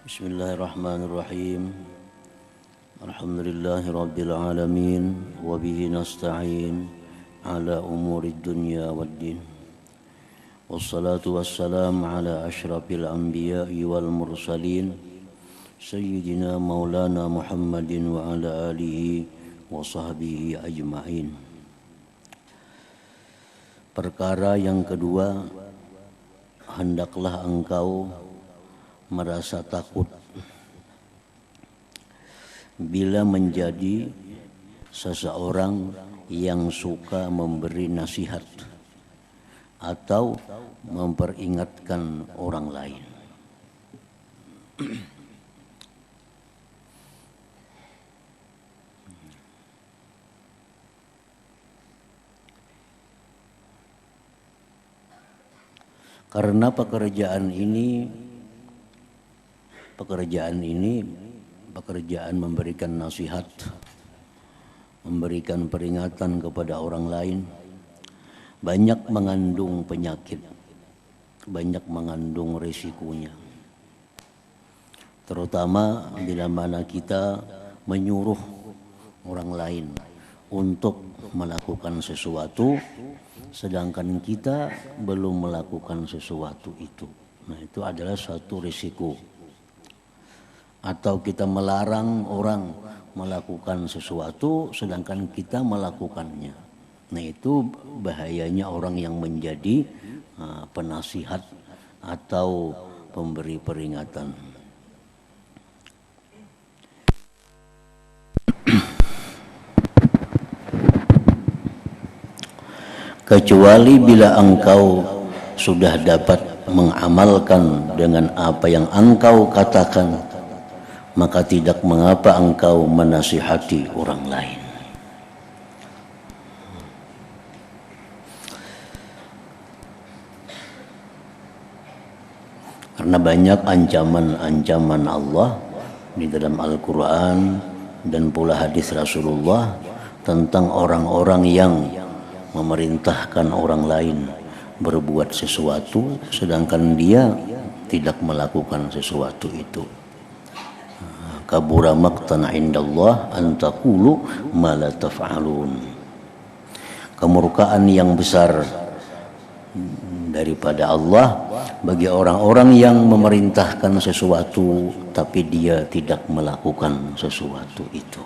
Bismillahirrahmanirrahim. Alhamdulillahi rabbil alamin wa bihi nasta'in ala umurid dunya waddin. Wassalatu wassalamu ala asyrafil anbiya'i wal mursalin sayyidina maulana Muhammadin wa ala alihi wa sahbihi ajma'in. Perkara yang kedua, hendaklah engkau merasa takut bila menjadi seseorang yang suka memberi nasihat atau memperingatkan orang lain. Karena pekerjaan memberikan nasihat, memberikan peringatan kepada orang lain, banyak mengandung penyakit, banyak mengandung risikonya. Terutama bila mana kita menyuruh orang lain untuk melakukan sesuatu, sedangkan kita belum melakukan sesuatu itu. Nah, itu adalah suatu risiko. Atau kita melarang orang melakukan sesuatu sedangkan kita melakukannya. Nah, itu bahayanya orang yang menjadi penasihat atau pemberi peringatan. Kecuali bila engkau sudah dapat mengamalkan dengan apa yang engkau katakan, maka tidak mengapa engkau menasihati orang lain. Karena banyak ancaman-ancaman Allah di dalam Al-Quran dan pula hadis Rasulullah tentang orang-orang yang memerintahkan orang lain berbuat sesuatu sedangkan dia tidak melakukan sesuatu itu. Kabura maqtan indallah an taqulu ma la taf'alun. Kemurkaan yang besar daripada Allah bagi orang-orang yang memerintahkan sesuatu tapi dia tidak melakukan sesuatu itu.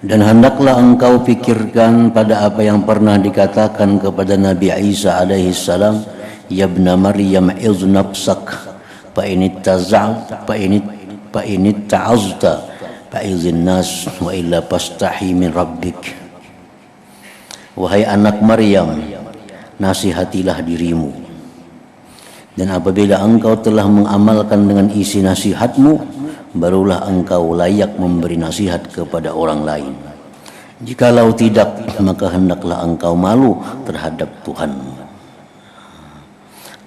Dan hendaklah engkau pikirkan pada apa yang pernah dikatakan kepada Nabi Isa alaihi salam, ya ibna Maryam iz nafsak fa in ta'azta fa izin nas wa illa pastahi min rabbik. Wahai anak Maryam, nasihatilah dirimu, dan apabila engkau telah mengamalkan dengan isi nasihatmu, barulah engkau layak memberi nasihat kepada orang lain. Jikalau tidak, maka hendaklah engkau malu terhadap Tuhanmu.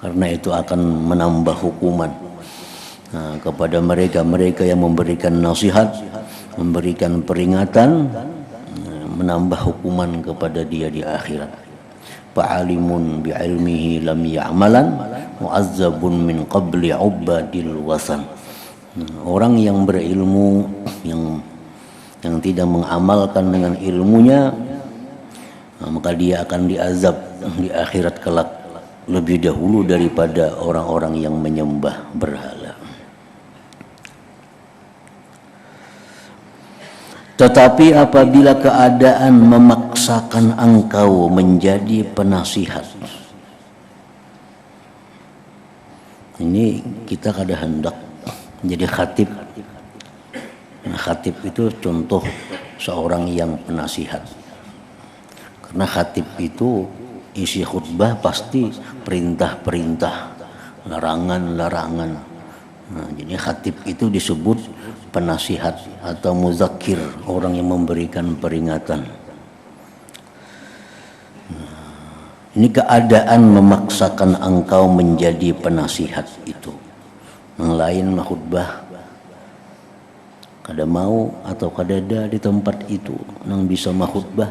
Karena itu akan menambah hukuman kepada mereka yang memberikan nasihat, memberikan peringatan, menambah hukuman kepada dia di akhirat. Fa'alimun bi'ilmihi lam ya'malan mu'azzabun min qabli ubadil wasan. Orang yang berilmu yang tidak mengamalkan dengan ilmunya, maka dia akan diazab di akhirat kelak lebih dahulu daripada orang-orang yang menyembah berhala. Tetapi apabila keadaan memaksakan engkau menjadi penasihat, ini kita kada hendak jadi khatib. Nah, khatib itu contoh seorang yang penasihat. Karena khatib itu isi khutbah pasti perintah-perintah, larangan-larangan. Nah, jadi khatib itu disebut penasihat atau muzakir, orang yang memberikan peringatan. Nah, ini keadaan memaksakan engkau menjadi penasihat itu. Yang lain khutbah kada mau atau kada ada di tempat itu nang bisa khutbah,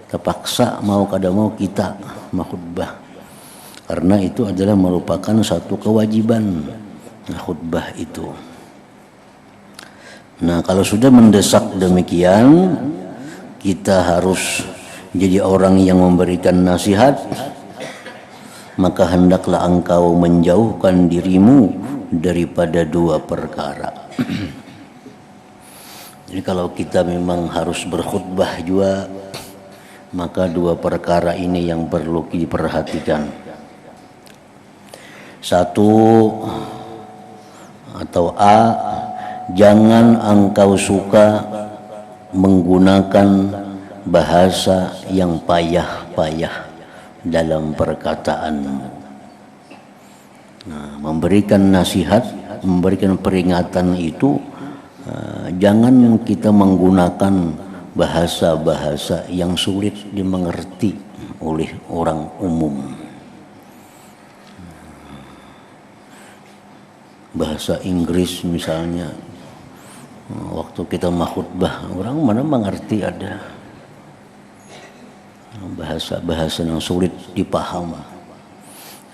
terpaksa mau kada mau kita khutbah. karena itu adalah merupakan satu kewajiban khutbah itu. Nah, kalau sudah mendesak demikian, kita harus jadi orang yang memberikan nasihat, maka hendaklah engkau menjauhkan dirimu daripada dua perkara. Jadi kalau kita memang harus berkhutbah juga, maka dua perkara ini yang perlu diperhatikan. Satu atau A, jangan engkau suka menggunakan bahasa yang payah-payah dalam perkataanmu. Nah, memberikan nasihat, memberikan peringatan itu jangan kita menggunakan bahasa-bahasa yang sulit dimengerti oleh orang umum. Bahasa Inggris misalnya, waktu kita khutbah, orang mana mengerti, ada bahasa-bahasa yang sulit dipaham.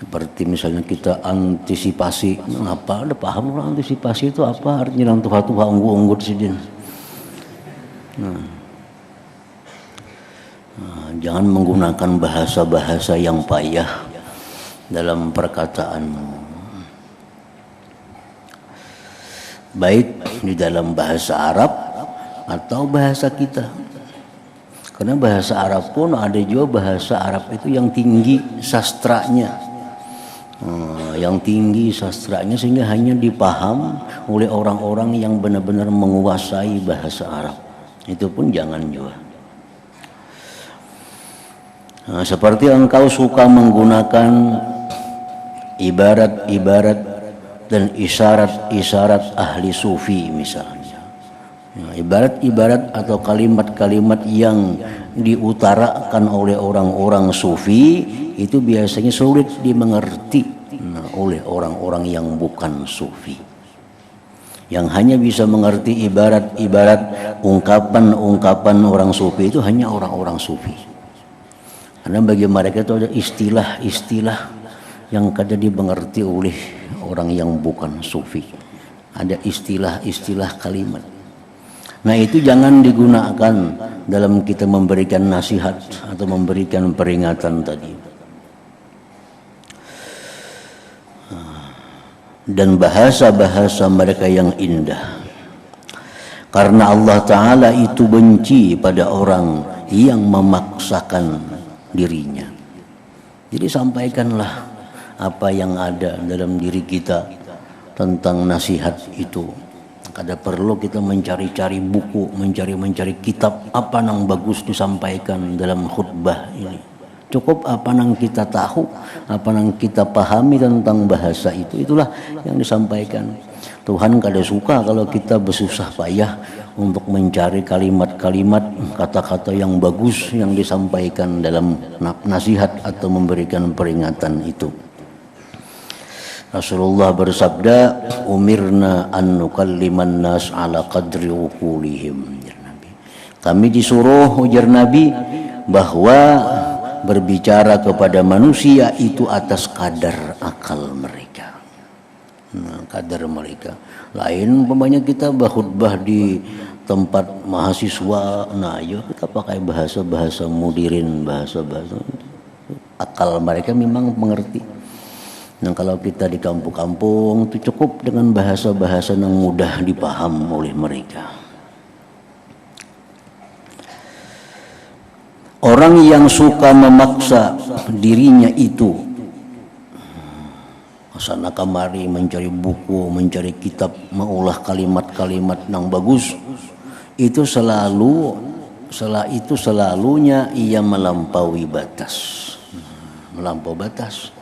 Seperti misalnya kita antisipasi, apa ada paham orang antisipasi itu apa artinya, orang tuha-tuha unggu-unggut sidin. Jangan menggunakan bahasa-bahasa yang payah dalam perkataanmu, baik di dalam bahasa Arab atau bahasa kita. Karena bahasa Arab pun ada juga bahasa Arab itu yang tinggi sastranya. Yang tinggi sastranya sehingga hanya dipaham oleh orang-orang yang benar-benar menguasai bahasa Arab. Itu pun jangan juga. Nah, seperti engkau suka menggunakan ibarat-ibarat dan isyarat-isyarat ahli sufi misalnya. Ibarat-ibarat atau kalimat-kalimat yang diutarakan oleh orang-orang sufi itu biasanya sulit dimengerti oleh orang-orang yang bukan sufi. Yang hanya bisa mengerti ibarat-ibarat ungkapan-ungkapan orang sufi itu hanya orang-orang sufi. Karena bagi mereka itu ada istilah-istilah yang kadang dimengerti oleh orang yang bukan sufi. Ada istilah-istilah kalimat. Nah, itu jangan digunakan dalam kita memberikan nasihat atau memberikan peringatan tadi. Dan bahasa-bahasa mereka yang indah. Karena Allah Ta'ala itu benci pada orang yang memaksakan dirinya. Jadi sampaikanlah apa yang ada dalam diri kita tentang nasihat itu. Kada perlu kita mencari-cari buku, mencari kitab apa yang bagus disampaikan dalam khutbah ini. Cukup apa yang kita tahu, apa yang kita pahami tentang bahasa itu, itulah yang disampaikan. Tuhan kada suka kalau kita bersusah payah untuk mencari kalimat-kalimat, kata-kata yang bagus yang disampaikan dalam nasihat atau memberikan peringatan itu. Rasulullah bersabda, umirna an nukalliman nas ala qadri uqulihim. Kami disuruh, ujar Nabi, bahwa berbicara kepada manusia itu atas kadar akal mereka. Nah, kadar mereka. Lain umpamanya kita berkhutbah di tempat mahasiswa, nah ayo kita pakai bahasa-bahasa mudirin, bahasa-bahasa akal mereka memang mengerti. Nah, kalau kita di kampung-kampung itu cukup dengan bahasa-bahasa yang mudah dipaham oleh mereka. Orang yang suka memaksa dirinya itu sana kamari mencari buku, mencari kitab, mengolah kalimat-kalimat yang bagus, itu selalunya ia melampaui batas. Melampaui batas.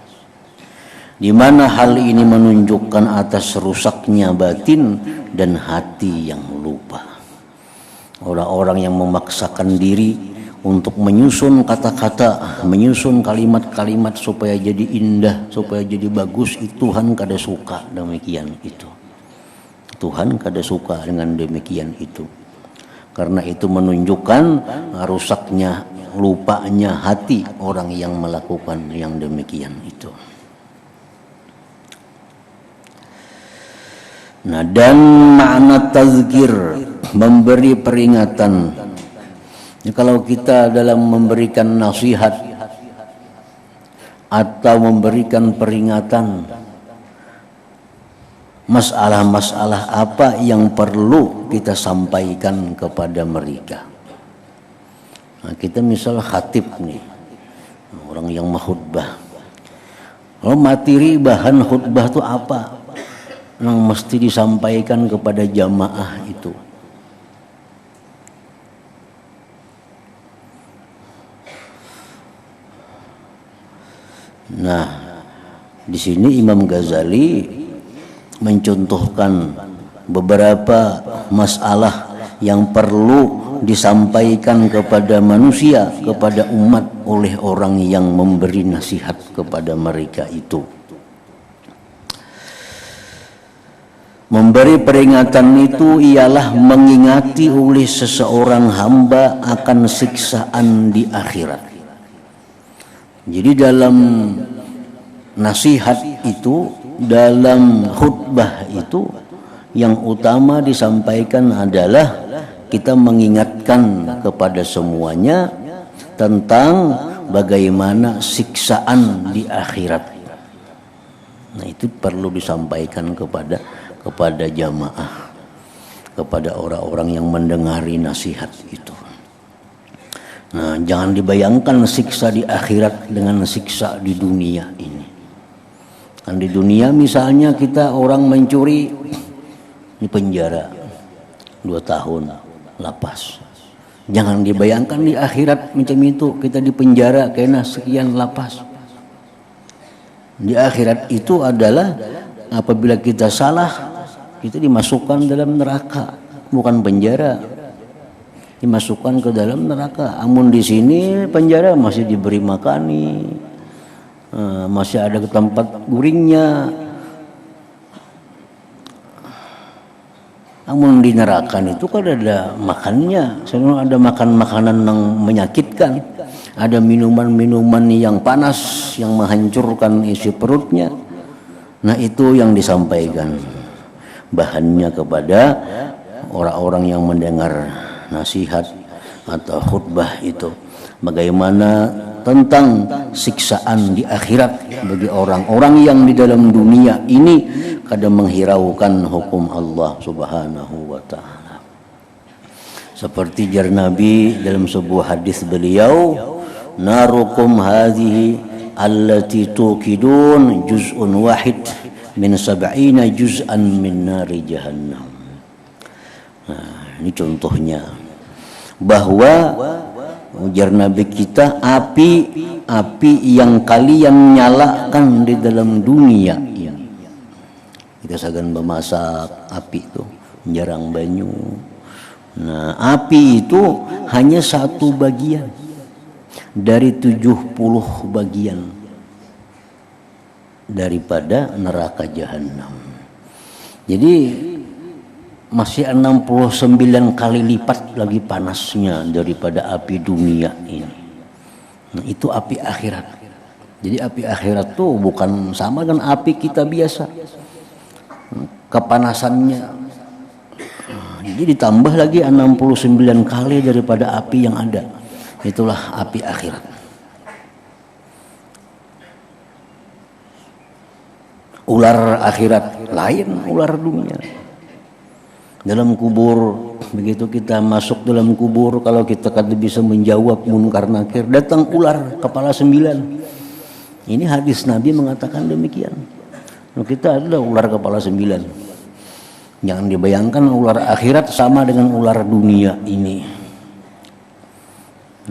Di mana hal ini menunjukkan atas rusaknya batin dan hati yang lupa. Orang-orang yang memaksakan diri untuk menyusun kata-kata, menyusun kalimat-kalimat supaya jadi indah, supaya jadi bagus, itu Tuhan kada suka demikian itu. Tuhan kada suka dengan demikian itu. Karena itu menunjukkan rusaknya lupanya hati orang yang melakukan yang demikian itu. Nah, dan makna tazkir, memberi peringatan. Ya, kalau kita dalam memberikan nasihat atau memberikan peringatan, masalah-masalah apa yang perlu kita sampaikan kepada mereka. Nah, kita misal khatib nih, orang yang khutbah. Kalau materi bahan khutbah itu apa yang mesti disampaikan kepada jamaah itu? Nah, di sini Imam Ghazali mencontohkan beberapa masalah yang perlu disampaikan kepada manusia, kepada umat oleh orang yang memberi nasihat kepada mereka itu. Memberi peringatan itu ialah mengingati oleh seseorang hamba akan siksaan di akhirat. Jadi dalam nasihat itu, dalam khutbah itu, yang utama disampaikan adalah kita mengingatkan kepada semuanya tentang bagaimana siksaan di akhirat. Nah, itu perlu disampaikan kepada jamaah, kepada orang-orang yang mendengari nasihat itu. Nah, jangan dibayangkan siksa di akhirat dengan siksa di dunia ini. Kan di dunia misalnya kita orang mencuri di penjara 2 tahun lapas. Jangan dibayangkan di akhirat macam itu, kita di penjara kena sekian lapas. Di akhirat itu adalah apabila kita salah, kita dimasukkan dalam neraka, bukan penjara. Dimasukkan ke dalam neraka. Amun di sini penjara masih diberi makani, masih ada tempat guringnya. Amun di neraka itu kan ada makannya, selalu ada makan-makanan yang menyakitkan, ada minuman-minuman yang panas yang menghancurkan isi perutnya. Nah, itu yang disampaikan bahannya kepada orang-orang yang mendengar nasihat atau khutbah itu, bagaimana tentang siksaan di akhirat bagi orang-orang yang di dalam dunia ini kadang menghiraukan hukum Allah Subhanahu wa ta'ala. Seperti jar Nabi dalam sebuah hadis beliau, narukum hadhihi allati tuqidun juz'un wahid min 70 juz'an min nari jahannam. Nah, ini contohnya bahwa ujar Nabi kita, api yang kalian nyalakan di dalam dunia ini. Kita sagan memasak api itu, jarang banyu. Nah, api itu hanya 1 bagian dari 70 bagian daripada neraka jahanam. Jadi masih 69 kali lipat lagi panasnya daripada api dunia ini. Nah, itu api akhirat. Jadi api akhirat tuh bukan sama dengan api kita biasa. Kepanasannya jadi ditambah lagi 69 kali daripada api yang ada. Itulah api akhirat. Ular akhirat lain ular dunia. Dalam kubur, begitu kita masuk dalam kubur, kalau kita kada bisa menjawab munkar nakir, datang ular kepala 9. Ini hadis Nabi mengatakan demikian. Nah, kita ada ular kepala 9. Jangan dibayangkan ular akhirat sama dengan ular dunia ini.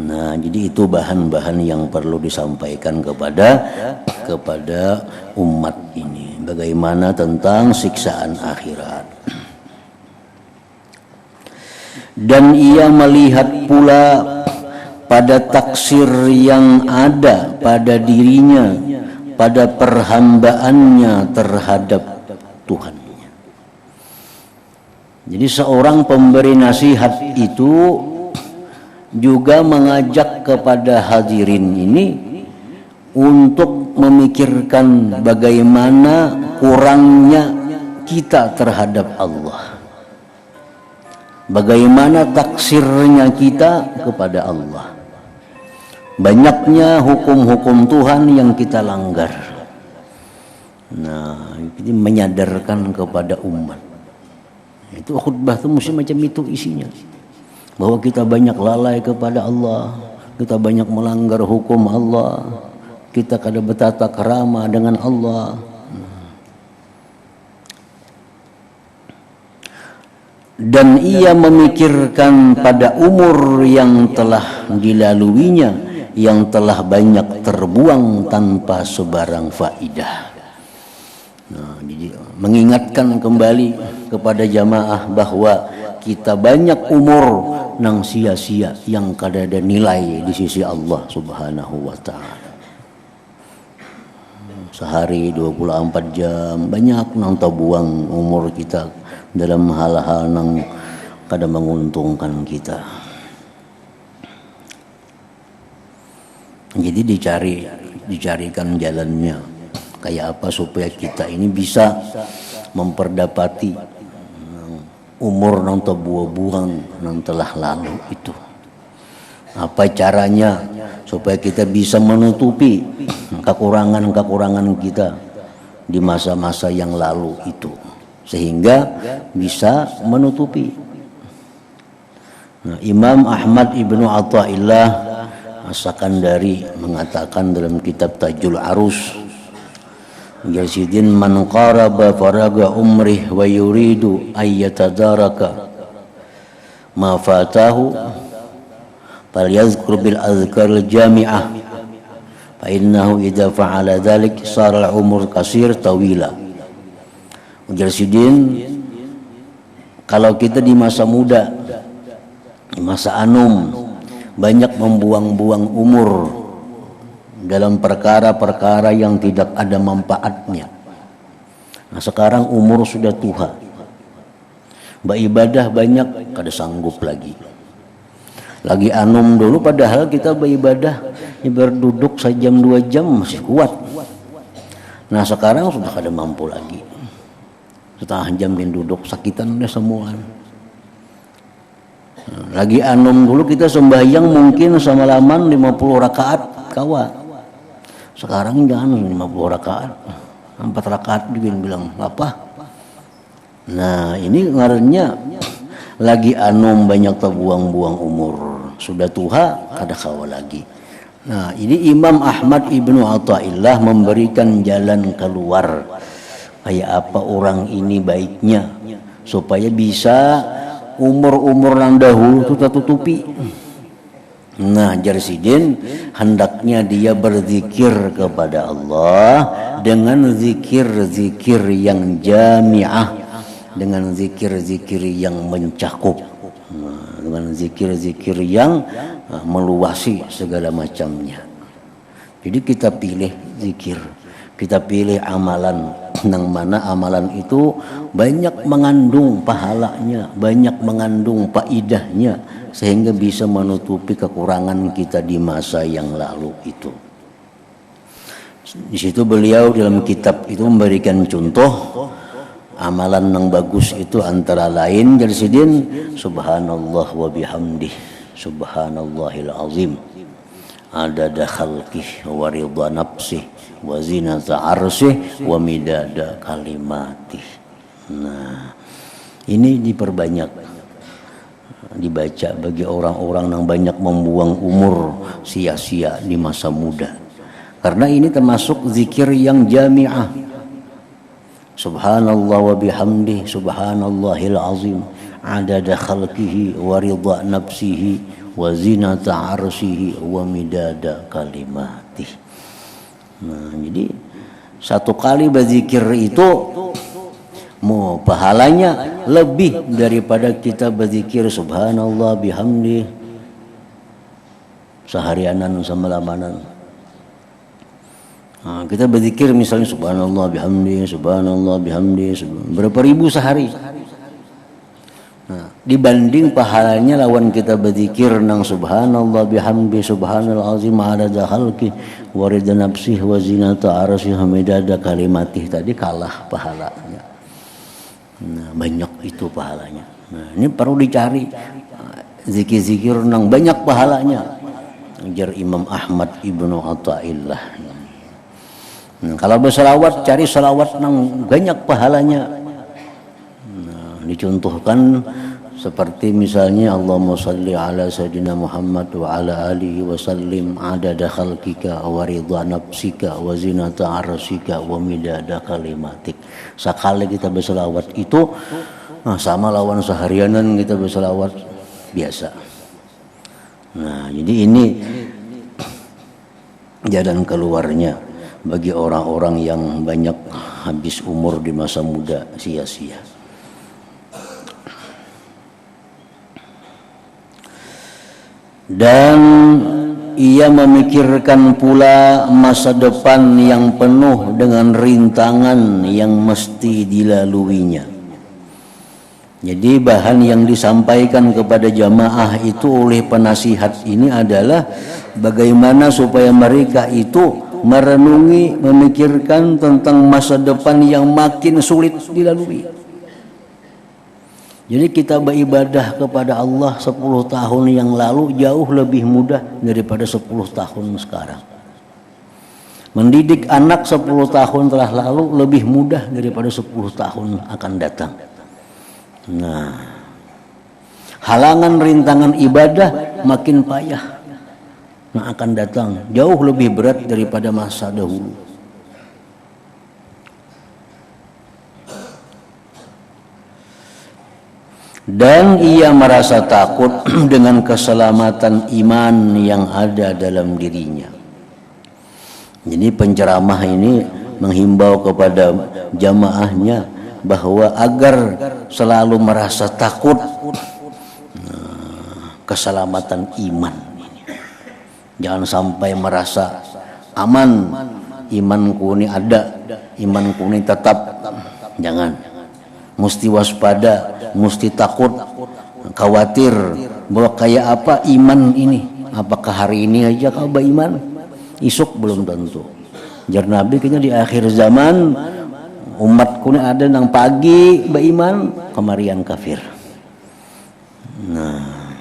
Nah, jadi itu bahan-bahan yang perlu disampaikan kepada umat ini. Bagaimana tentang siksaan akhirat. Dan ia melihat pula pada taksir yang ada pada dirinya, pada perhambaannya terhadap Tuhannya. Jadi seorang pemberi nasihat itu juga mengajak kepada hadirin ini untuk memikirkan bagaimana kurangnya kita terhadap Allah, bagaimana taksirnya kita kepada Allah, banyaknya hukum-hukum Tuhan yang kita langgar. Nah, ini menyadarkan kepada umat. Itu khutbah itu mesti macam itu isinya, bahwa kita banyak lalai kepada Allah, kita banyak melanggar hukum Allah, kita kada bertata krama dengan Allah. Dan ia memikirkan pada umur yang telah dilaluinya, yang telah banyak terbuang tanpa sebarang faidah. Nah, jadi mengingatkan kembali kepada jamaah bahwa kita banyak umur nang sia-sia yang kada ada nilai di sisi Allah Subhanahu wa taala. Sehari 24 jam banyak nang terbuang umur kita dalam hal-hal nang kada menguntungkan kita. Jadi dicarikan jalannya kayak apa supaya kita ini bisa memperdapati umur nang terbuang nang telah lalu itu. Apa caranya supaya kita bisa menutupi kekurangan-kekurangan kita di masa-masa yang lalu itu, sehingga bisa menutupi. Nah, Imam Ahmad ibnu Athaillah As-Sakandari mengatakan dalam kitab Tajul Arus, Yazidin man qaraba faraga umrih wa yuridu ayyatadaraka ma fatahu falyazkur bil azkaril jami'ah fa innahu idza fa'ala dzalik sara al-umur qasir tawila. Yazidin, kalau kita di masa muda, di masa anum, banyak membuang-buang umur dalam perkara-perkara yang tidak ada manfaatnya. Nah, sekarang umur sudah tua, beribadah banyak kada sanggup lagi anum dulu, padahal kita beribadah berduduk sejam 2 jam masih kuat. Nah, sekarang sudah kada mampu lagi, setengah jam duduk sakitan udah semua. Lagi anum dulu kita sembahyang mungkin semalaman 50 rakaat kawa. Sekarang jangan 50 rakaat, 4 rakaat juga bilang apa. Nah, ini ngarannya lagi anum banyak terbuang-buang umur, sudah tua kada kawa lagi. Nah, ini Imam Ahmad ibnu Athaillah memberikan jalan keluar kayak apa orang ini baiknya supaya bisa umur-umur yang dahulu itu tertutupi. Nah, Jarsidin hendaknya dia berzikir kepada Allah dengan zikir-zikir yang jami'ah, dengan zikir-zikir yang mencakup, dengan zikir-zikir yang meluasi segala macamnya. Jadi kita pilih zikir, kita pilih amalan yang mana amalan itu banyak mengandung pahalanya, banyak mengandung faidahnya, sehingga bisa menutupi kekurangan kita di masa yang lalu itu. Di situ beliau dalam kitab itu memberikan contoh amalan yang bagus itu antara lain Jarsidin, subhanallah wa bihamdih, subhanallahil azim, adada khalqih wa ridha nafsih wa zinata arsyih wa midada kalimatih. Nah, ini diperbanyak dibaca bagi orang-orang yang banyak membuang umur sia-sia di masa muda, karena ini termasuk zikir yang jami'ah. Subhanallah wa bihamdih, subhanallahil azim, adada khalqihi wa ridha nafsihi wa zinata arsyihi wa midada kalimatih. Nah, jadi satu kali berzikir itu mau pahalanya lebih daripada kita berzikir subhanallah bihamdi seharianan semalamanan. Nah, kita berzikir misalnya subhanallah bihamdi berapa ribu sehari. Nah, dibanding pahalanya lawan kita berzikir nang subhanallah bihamdi subhanal azim adada khalqi wa rida nafsih wa zinata arsyih hamidada kalimatih, tadi kalah pahalanya. Nah, banyak itu pahalanya. Nah, ini perlu dicari zikir-zikir nang banyak pahalanya. Ajar Imam Ahmad Ibnu Athaillah. Nah, kalau berselawat cari selawat nang banyak pahalanya. Nah, dicontohkan seperti misalnya Allahumma salli ala sayyidina Muhammad wa ala alihi wa sallim adada khalqika wa ridha nafsika wa zinata arsyika wa midada kalimatik. Sekali kita berselawat itu sama lawan seharianan kita berselawat biasa. Nah, jadi ini jalan keluarnya bagi orang-orang yang banyak habis umur di masa muda sia-sia. Dan ia memikirkan pula masa depan yang penuh dengan rintangan yang mesti dilaluinya. Jadi bahan yang disampaikan kepada jamaah itu oleh penasihat ini adalah bagaimana supaya mereka itu merenungi, memikirkan tentang masa depan yang makin sulit dilalui. Jadi kita beribadah kepada Allah 10 tahun yang lalu jauh lebih mudah daripada 10 tahun sekarang. Mendidik anak 10 tahun telah lalu lebih mudah daripada 10 tahun akan datang. Nah, halangan rintangan ibadah makin payah yang akan datang jauh lebih berat daripada masa dahulu. Dan ia merasa takut dengan keselamatan iman yang ada dalam dirinya. Jadi penceramah ini menghimbau kepada jamaahnya bahwa agar selalu merasa takut keselamatan iman. Jangan sampai merasa aman, imanku ini ada, imanku ini tetap. Jangan. Mesti waspada, mesti takut, khawatir bahwa kayak apa iman ini. Apakah hari ini aja kau beriman? Isuk belum tentu. Jar Nabi kayaknya di akhir zaman umatku ini ada yang pagi beriman, kemarian kafir. Nah,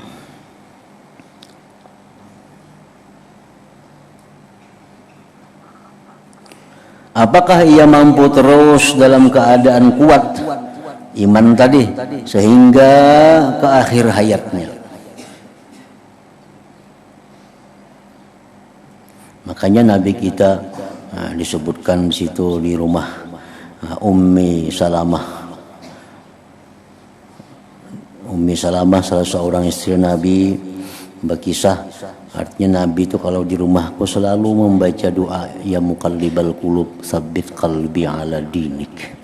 apakah ia mampu terus dalam keadaan kuat iman tadi sehingga ke akhir hayatnya? Makanya Nabi kita disebutkan di situ di rumah Ummi Salamah. Ummi Salamah salah seorang istri Nabi berkisah, artinya Nabi itu kalau di rumahku selalu membaca doa ya muqallibal qulub tsabbit qalbi ala dinik.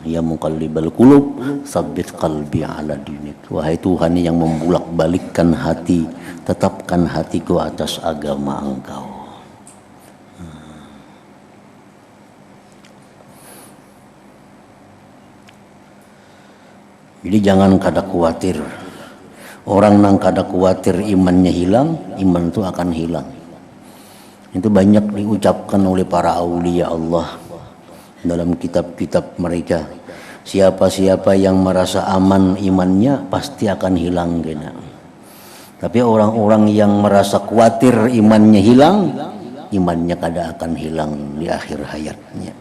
Ya muqallibal qulub tsabbit qalbi ala dinik. Wahai Tuhan yang membulak-balikkan hati, tetapkan hatiku atas agama Engkau. Jadi jangan kada khawatir. Orang nang kada khawatir imannya hilang, iman itu akan hilang. Itu banyak diucapkan oleh para aulia Allah dalam kitab-kitab mereka. Siapa-siapa yang merasa aman imannya pasti akan hilang kena. Tapi orang-orang yang merasa khawatir imannya hilang, imannya kada akan hilang di akhir hayatnya.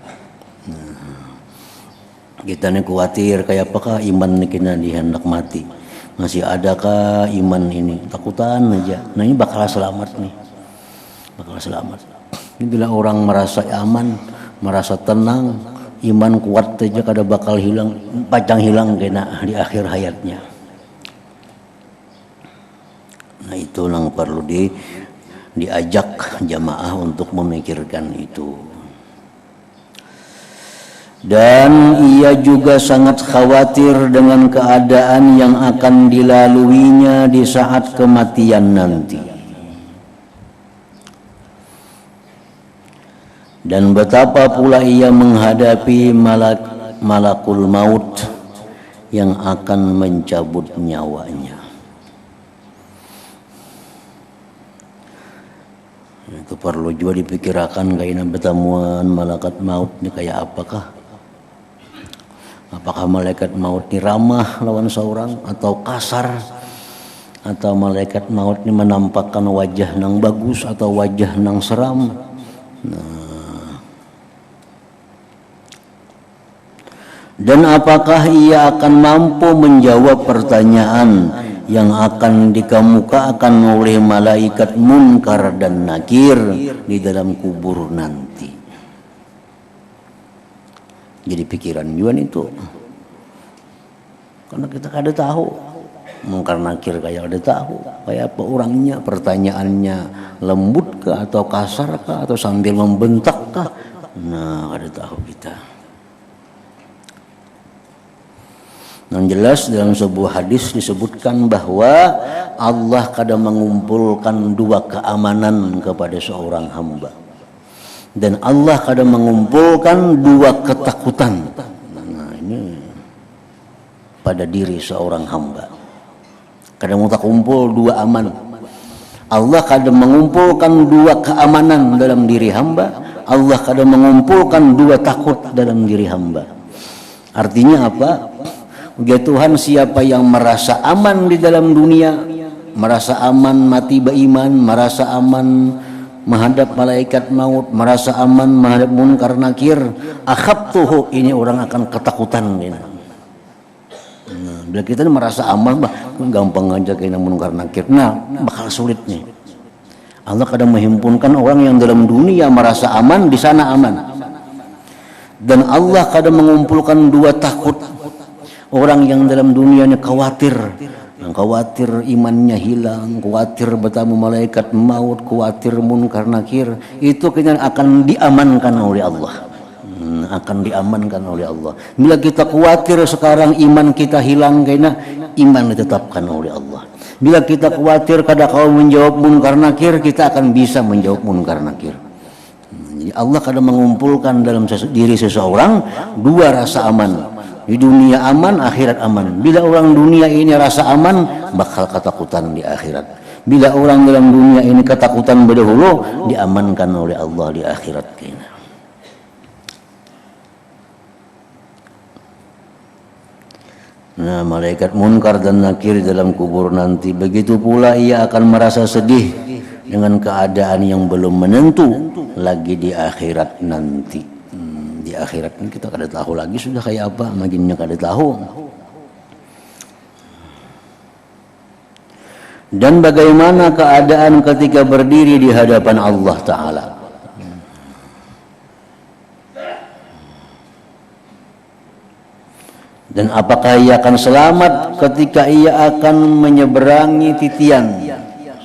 Kita nih khawatir kayak apakah iman kita dihendak mati. Masih adakah iman ini? Takutan aja. Nah ini bakal selamat nih. Bakal selamat. Ini bila orang merasa aman, merasa tenang, iman kuat saja kada bakal hilang, pacang hilang kena di akhir hayatnya. Nah itu yang perlu diajak jamaah untuk memikirkan itu. Dan ia juga sangat khawatir dengan keadaan yang akan dilaluinya di saat kematian nanti. Dan betapa pula ia menghadapi malakul maut yang akan mencabut nyawanya. Itu perlu juga dipikirkan kainan pertemuan malaikat maut ini kayak apakah? Apakah malaikat maut ini ramah lawan seorang atau kasar? Atau malaikat maut ini menampakkan wajah nang bagus atau wajah nang seram? Dan apakah ia akan mampu menjawab pertanyaan yang akan dikemukakan oleh malaikat munkar dan nakir di dalam kubur nanti? Jadi pikiran juga itu, karena kita kada tahu munkar nakir kayak ada tahu kayak apa orangnya, pertanyaannya lembut kah atau kasar kah atau sambil membentak kah, nah kada tahu kita. Yang jelas dalam sebuah hadis disebutkan bahwa Allah kadang mengumpulkan dua keamanan kepada seorang hamba, dan Allah kadang mengumpulkan dua ketakutan. Nah ini pada diri seorang hamba. Kadang tak kumpul dua aman. Allah kadang mengumpulkan dua keamanan dalam diri hamba. Allah kadang mengumpulkan dua takut dalam diri hamba. Artinya apa? Ya Tuhan, siapa yang merasa aman di dalam dunia, merasa aman mati beriman, merasa aman menghadap malaikat maut, merasa aman menghadap munkar nakir, akhaftuhu, ini orang akan ketakutan ini. Nah, bila kita merasa aman, gampang aja kena munkar nakir. Nah, bakal sulit nih. Allah kadang menghimpunkan orang yang dalam dunia merasa aman, di sana aman. Dan Allah kadang mengumpulkan dua takut. Orang yang dalam dunia ini khawatir imannya hilang, khawatir bertemu malaikat maut, khawatir munkar nakir, itu kena akan diamankan oleh Allah. Akan diamankan oleh Allah. Bila kita khawatir sekarang iman kita hilang, kena iman ditetapkan oleh Allah. Bila kita khawatir kada kau menjawab munkar nakir, kita akan bisa menjawab munkar nakir. Jadi Allah kadang mengumpulkan dalam diri seseorang dua rasa aman. Di dunia aman, akhirat aman. Bila orang dunia ini rasa aman, bakal ketakutan di akhirat. Bila orang dalam dunia ini ketakutan berdahulu, diamankan oleh Allah di akhirat. Nah, malaikat munkar dan nakir dalam kubur nanti, begitu pula ia akan merasa sedih dengan keadaan yang belum menentu lagi di akhirat nanti. Di akhirat kan kita kada tahu lagi sudah kayak apa, makinnya kada tahu. Dan bagaimana keadaan ketika berdiri di hadapan Allah Ta'ala. Dan apakah ia akan selamat ketika ia akan menyeberangi titian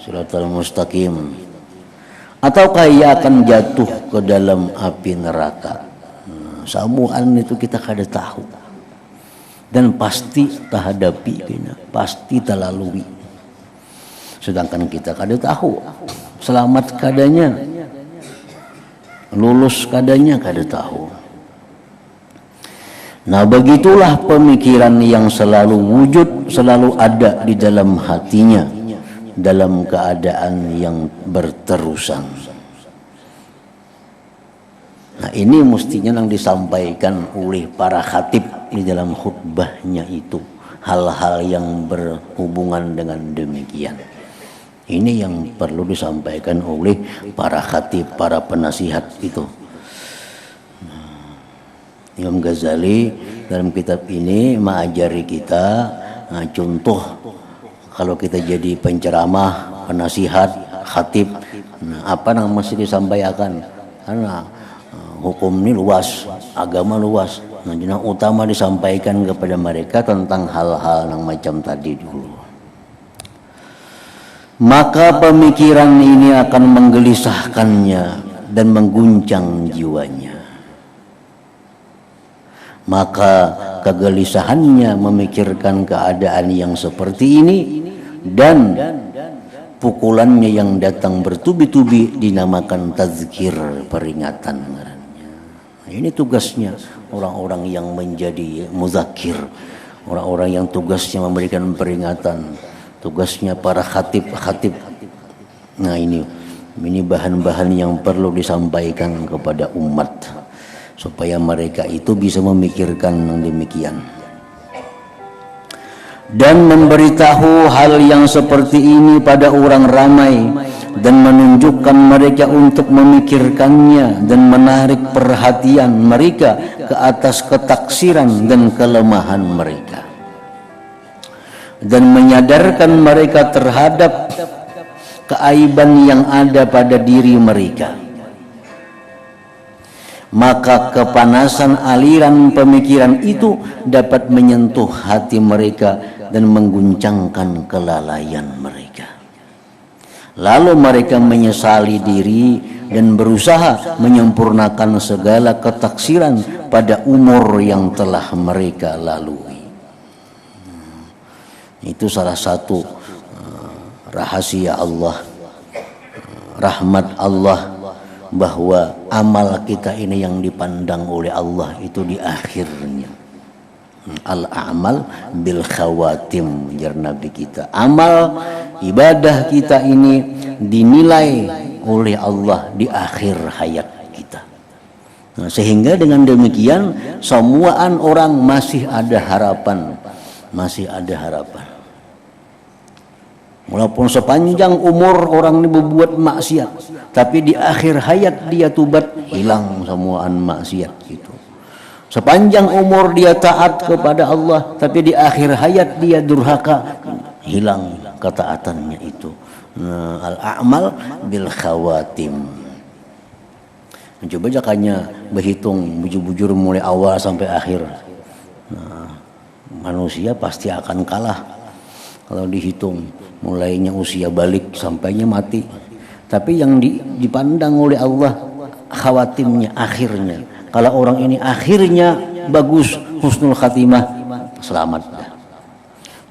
Shiratal Mustaqim, ataukah ia akan jatuh ke dalam api neraka? Samuan itu kita kada tahu, dan pasti terhadapi, pasti terlalui. Sedangkan kita kada tahu selamat kadanya, lulus kadanya kada tahu. Nah, begitulah pemikiran yang selalu wujud, selalu ada di dalam hatinya dalam keadaan yang berterusan. Nah, ini mestinya yang disampaikan oleh para khatib di dalam khutbahnya itu, hal-hal yang berhubungan dengan demikian. Ini yang perlu disampaikan oleh para khatib, para penasihat itu. Imam Ghazali dalam kitab ini mengajari kita contoh kalau kita jadi penceramah, penasihat, khatib, apa yang mesti disampaikan, karena hukum ini luas, agama luas. Nah, yang utama disampaikan kepada mereka tentang hal-hal yang macam tadi dulu. Maka pemikiran ini akan menggelisahkannya dan mengguncang jiwanya. Maka kegelisahannya memikirkan keadaan yang seperti ini, dan pukulannya yang datang bertubi-tubi dinamakan tazkir, peringatan. Ini tugasnya orang-orang yang menjadi muzakir, orang-orang yang tugasnya memberikan peringatan, tugasnya para khatib. Nah ini bahan-bahan yang perlu disampaikan kepada umat supaya mereka itu bisa memikirkan yang demikian dan memberitahu hal yang seperti ini pada orang ramai dan menunjukkan mereka untuk memikirkannya dan menarik perhatian mereka ke atas ketaksiran dan kelemahan mereka dan menyadarkan mereka terhadap keaiban yang ada pada diri mereka. Maka kepanasan aliran pemikiran itu dapat menyentuh hati mereka dan mengguncangkan kelalaian mereka. Lalu mereka menyesali diri dan berusaha menyempurnakan segala ketaksiran pada umur yang telah mereka lalui. Itu salah satu rahasia Allah, rahmat Allah, bahwa amal kita ini yang dipandang oleh Allah itu di akhirnya. Al-a'mal bil khawatim, jar Nabi kita. Amal ibadah kita ini dinilai oleh Allah di akhir hayat kita. Nah, sehingga dengan demikian semuaan orang masih ada harapan, Walaupun sepanjang umur orang ini berbuat maksiat, tapi di akhir hayat dia tubat, hilang semuaan maksiat itu. Sepanjang umur dia taat kepada Allah, tapi di akhir hayat dia durhaka, hilang ketaatannya itu. Al-a'mal bil khawatim. Coba jakanya berhitung bujur-bujur mulai awal sampai akhir. Nah, manusia pasti akan kalah kalau dihitung mulainya usia balik sampainya mati. Tapi yang dipandang oleh Allah khawatimnya, akhirnya. Kalau orang ini akhirnya bagus, husnul khatimah, selamat dah.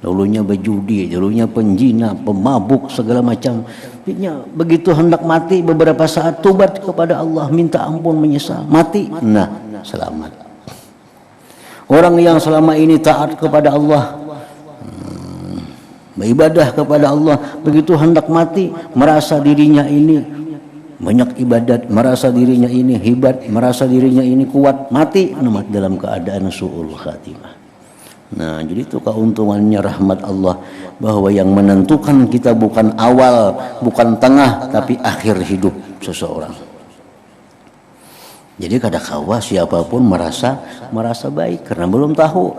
Dulunya berjudi, dulunya penjina, pemabuk, segala macam. Begitu hendak mati beberapa saat tobat kepada Allah, minta ampun, menyesal, mati, nah selamat. Orang yang selama ini taat kepada Allah, beribadah kepada Allah, begitu hendak mati merasa dirinya ini banyak ibadat, merasa dirinya ini hebat, merasa dirinya ini kuat, mati dalam keadaan su'ul khatimah. Nah, jadi itu keuntungannya rahmat Allah, bahwa yang menentukan kita bukan awal, bukan tengah, tapi akhir hidup seseorang. Jadi kadang-kala siapapun merasa baik karena belum tahu.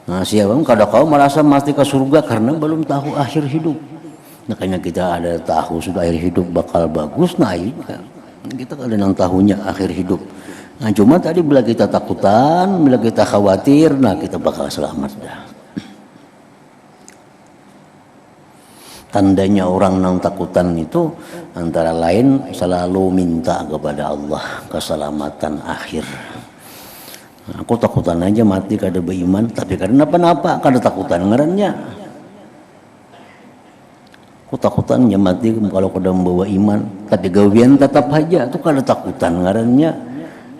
Nah, siapapun kadang-kala merasa mati ke surga karena belum tahu akhir hidup. Makanya kita ada tahu sudah akhir hidup bakal bagus, nah kita kadang tahunya akhir hidup. Nah, cuma tadi bila kita takutan, bila kita khawatir, nah kita bakal selamat dah. Tandanya orang yang takutan itu antara lain selalu minta kepada Allah keselamatan akhir. Nah, aku takutan aja mati kada beriman, tapi karena apa-apa kada takutan ngarannya. Aku takutannya mati kalau kada membawa iman, tapi gawian tetap aja tu kada takutan ngarannya.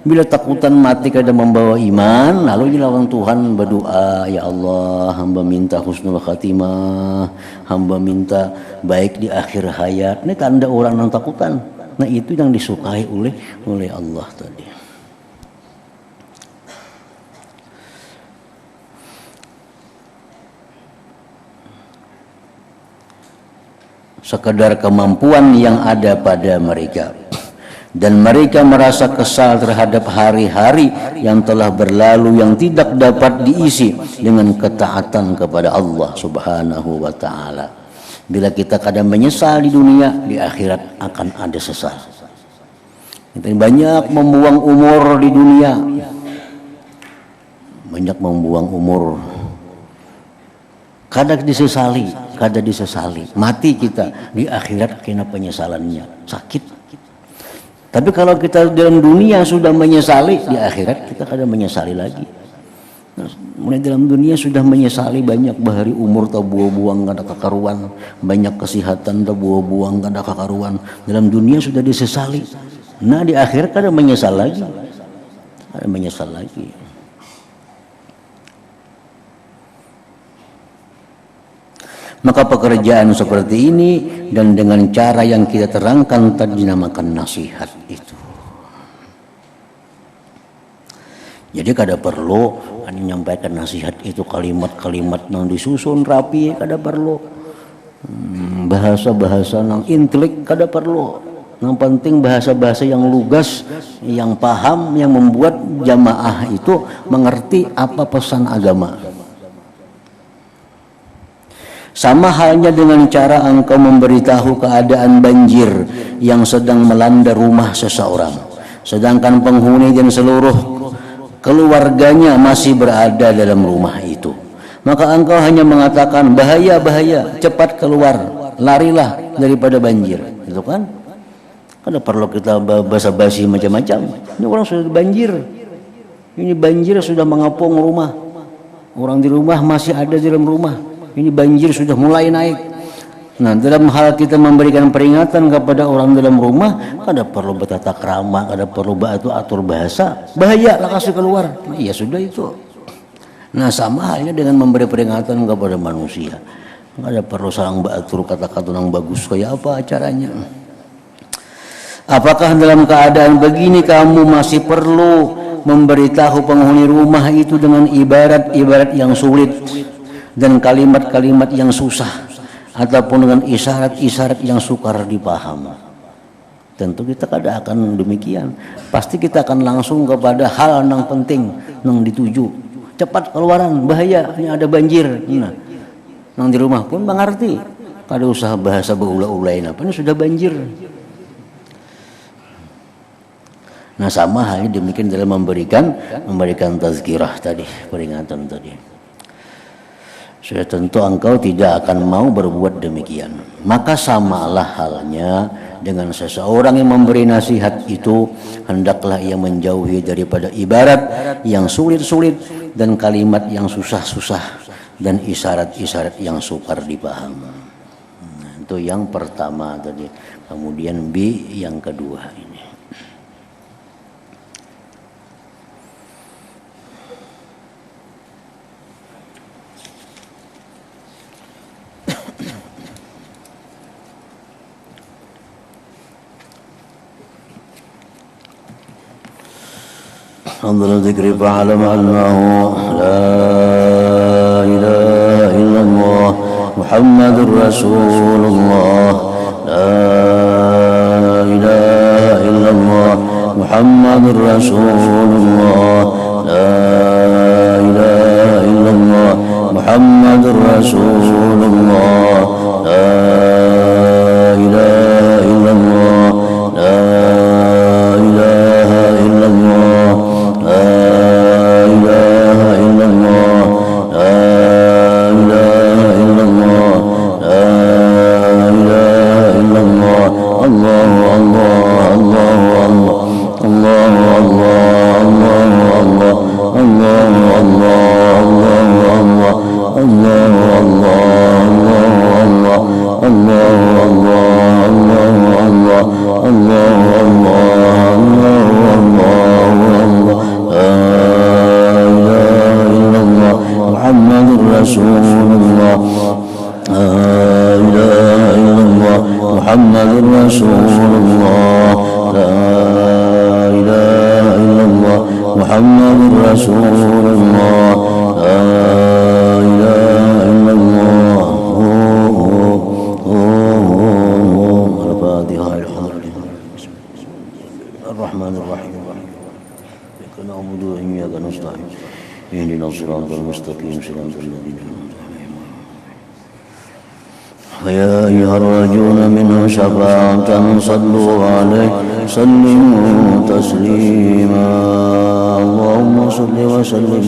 Bila takutan mati kada membawa iman, lalu lawan Tuhan berdoa, ya Allah, hamba minta husnul khatimah, hamba minta baik di akhir hayat. Ini tanda orang yang takutan. Nah, itu yang disukai oleh Allah tadi. Sekedar kemampuan yang ada pada mereka, dan mereka merasa kesal terhadap hari-hari yang telah berlalu yang tidak dapat diisi dengan ketaatan kepada Allah Subhanahu wa ta'ala. Bila kita kadang menyesal di dunia, di akhirat akan ada sesal. Kita banyak membuang umur di dunia, banyak membuang umur, kadang disesali, mati kita, di akhirat kena penyesalannya, sakit. Tapi kalau kita dalam dunia sudah menyesali, di akhirat kita kadang menyesali lagi. Nah, mulai dalam dunia sudah menyesali banyak bahari umur tak buang-buang kada kakaruan, banyak kesehatan tak buang-buang kada kakaruan. Dalam dunia sudah disesali. Nah, di akhirat kadang menyesal lagi. Maka pekerjaan seperti ini dan dengan cara yang kita terangkan tadi dinamakan nasihat itu. Jadi kada perlu menyampaikan nasihat itu kalimat-kalimat yang disusun rapi, kada perlu. Bahasa-bahasa yang intelek kada perlu. Yang penting bahasa-bahasa yang lugas, yang paham, yang membuat jamaah itu mengerti apa pesan agama. Sama halnya dengan cara engkau memberitahu keadaan banjir yang sedang melanda rumah seseorang, sedangkan penghuni dan seluruh keluarganya masih berada dalam rumah itu. Maka engkau hanya mengatakan bahaya, bahaya, cepat keluar, larilah daripada banjir. Itu kan? Kada perlu kita basa-basi macam-macam. Ini orang sudah banjir. Ini banjir sudah mengepung rumah. Orang di rumah masih ada di dalam rumah. Ini banjir sudah mulai naik. Nah, dalam hal kita memberikan peringatan kepada orang dalam rumah, kada perlu bertata krama, kada perlu atur bahasa. Bahaya, lah kasih keluar. Nah, ya sudah itu. Nah, sama halnya dengan memberi peringatan kepada manusia. Kada perlu saling beratur kata-kata yang bagus kayak apa acaranya. Apakah dalam keadaan begini kamu masih perlu memberitahu penghuni rumah itu dengan ibarat-ibarat yang sulit dan kalimat-kalimat yang susah ataupun dengan isyarat-isyarat yang sukar dipaham? Tentu kita kada akan demikian. Pasti kita akan langsung kepada hal yang penting yang dituju. Cepat keluaran, bahaya, ini ada banjir. Nah, yang di rumah pun mengerti. Kada usah bahasa berulah-ulain apa, ini sudah banjir. Nah, sama halnya demikian dalam memberikan tazkirah tadi, peringatan tadi. Sudah tentu engkau tidak akan mau berbuat demikian. Maka samalah halnya dengan seseorang yang memberi nasihat itu, hendaklah ia menjauhi daripada ibarat yang sulit-sulit dan kalimat yang susah-susah dan isyarat-isyarat yang sukar dipaham. Nah, itu yang pertama tadi. Kemudian B yang kedua ini. أفضل الذكر فاعلم أنه لا إله إلا الله محمد رسول الله لا إله إلا الله محمد رسول الله لا إله إلا الله محمد رسول الله لا إله إلا الله لا إله إلا الله لا إله إلا الله لا إله إلا الله لا إله إلا الله الله الله الله الله الله الله الله محمد رسول الله لا إله إلا الله محمد رسول الله لا إله إلا الله الفاتحة الرحمن الرحيم إياك نعبد وإياك نستعين اهدنا الصراط المستقيم صراط الذين أنعمت عليهم يا أيها الراجون منه شفاعة صلوا عليه سلموا تسليما اللهم صل وسلم